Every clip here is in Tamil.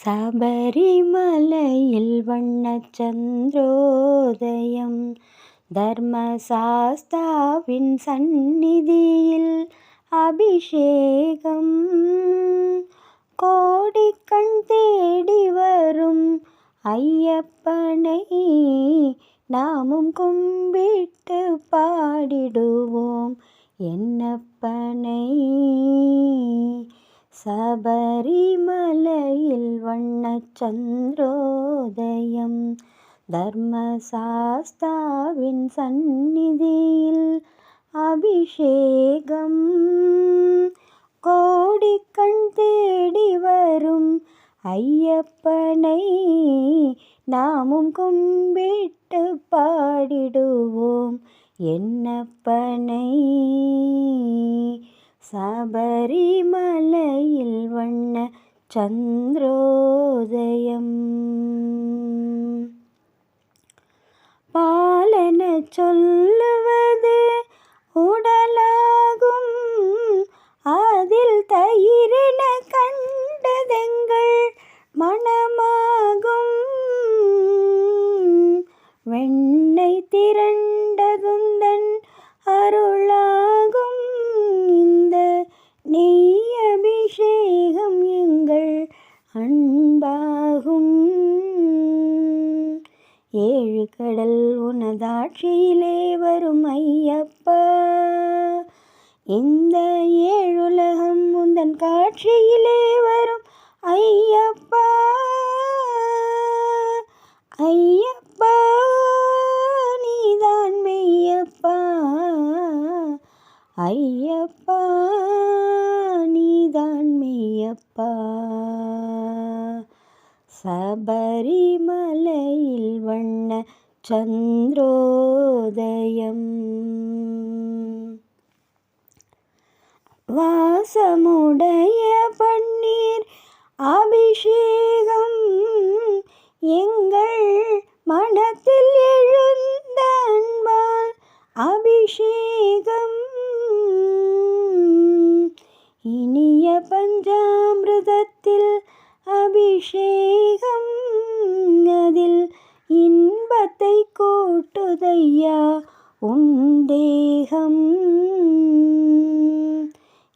சபரிமலையில் வண்ணச் சந்திரோதயம், தர்மசாஸ்தாவின் சந்நிதியில் அபிஷேகம். கோடிக்கண் தேடி வரும் ஐயப்பனை நாமும் கும்பிட்டு பாடிடுவோம் என்னப்பனை. சபரிமலையில் வண்ணச் சந்திரோதயம், தர்மசாஸ்தாவின் சந்நிதியில் அபிஷேகம். கோடிக்கண் தேடி வரும் ஐயப்பனை நாமும் கும்பிட்டு பாடிடுவோம் என்னப்பனை. சபரிமலையில் வண்ண சந்திரோதயம். பாலென சொல்லுவது உடலாகும், அதில் தயிரென கண்டதெங்கள் மனமாகும். வெண்ணெய் திரண்டதுந்தன் அருளாகும், இந்த நெய் அபிஷேகம் எங்கள் அன்பாகும். ஏழு கடல் உனதாட்சியிலே வரும் ஐயப்பா, இந்த ஏழுலகம் உந்தன் காட்சியிலே வரும் ஐயப்பா. ஐயப்பா நீதான் மெய்யப்பா, ஐயப்பா நீதான் மெய்யப்பா. சபரிமலையில் வண்ண சந்திரோதயம். வாசமுடைய பன்னீர் அபிஷேகம், எங்கள் மனத்தில் எழுந்த அன்பால் அபிஷேகம். இனிய பஞ்சாமிர்தத்தில் அபிஷேகம், அதில் இன்பத்தை கூட்டுதையா உன் தேகம்.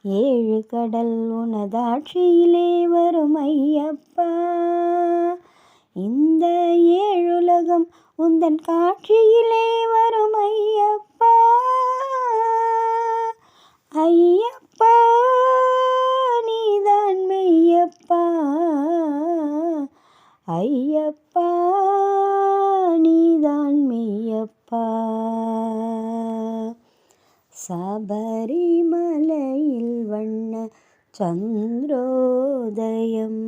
ஏழு கடல் உனதாட்சியிலே வரும் ஐயப்பா, இந்த ஏழுலகம் உந்தன் காட்சியிலே வரும் ஐயப்பா. ஐயப்பா நீதான் மெய்யப்பா, ஐயப்பா நீதான் மெய்யப்பா. சபரிமலையில் வண்ண சந்திரோதயம்.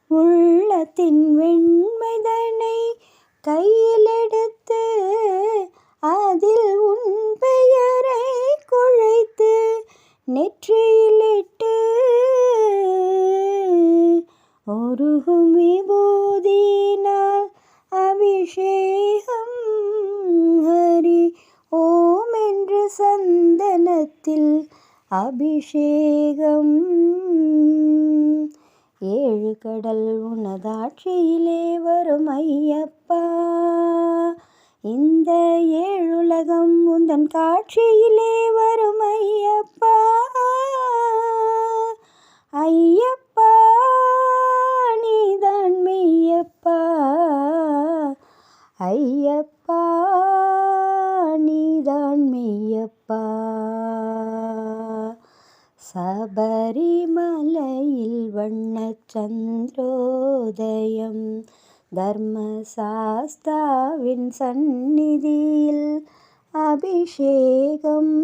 உள்ளத்தின் வெண்மைதனை கையிலெடுத்து, அதில் உன் பெயரை குழைத்து நெற்றியிலிட்டு, உருகும் விபூதியினால் அபிஷேகம். ஹரி ஓம் என்று சந்தனத்தில் அபிஷேகம். ஏழு கடல் உனதாட்சியிலே வரும் ஐயப்பா, இந்த ஏழுலகம் உந்தன் காட்சியிலே வரும் ஐயப்பா. ஐயப்பா நீதான் மெய்யப்பா, ஐயப்பா நீதான் மெய்யப்பா. சபரிமலையில் வண்ணச் சந்திரோதயம், தர்மசாஸ்தாவின் சந்நிதியில் அபிஷேகம்.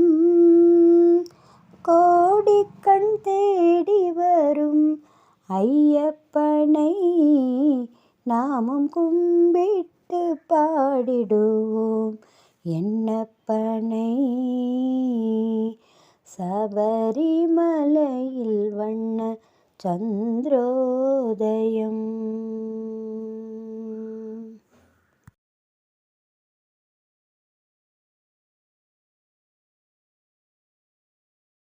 கோடிக்கண் தேடி வரும் ஐயப்பனை நாமும் கும்பிட்டு பாடிடுவோம் என்னப்பனை. சபரிமலையில் வண்ண சந்திரோதயம்.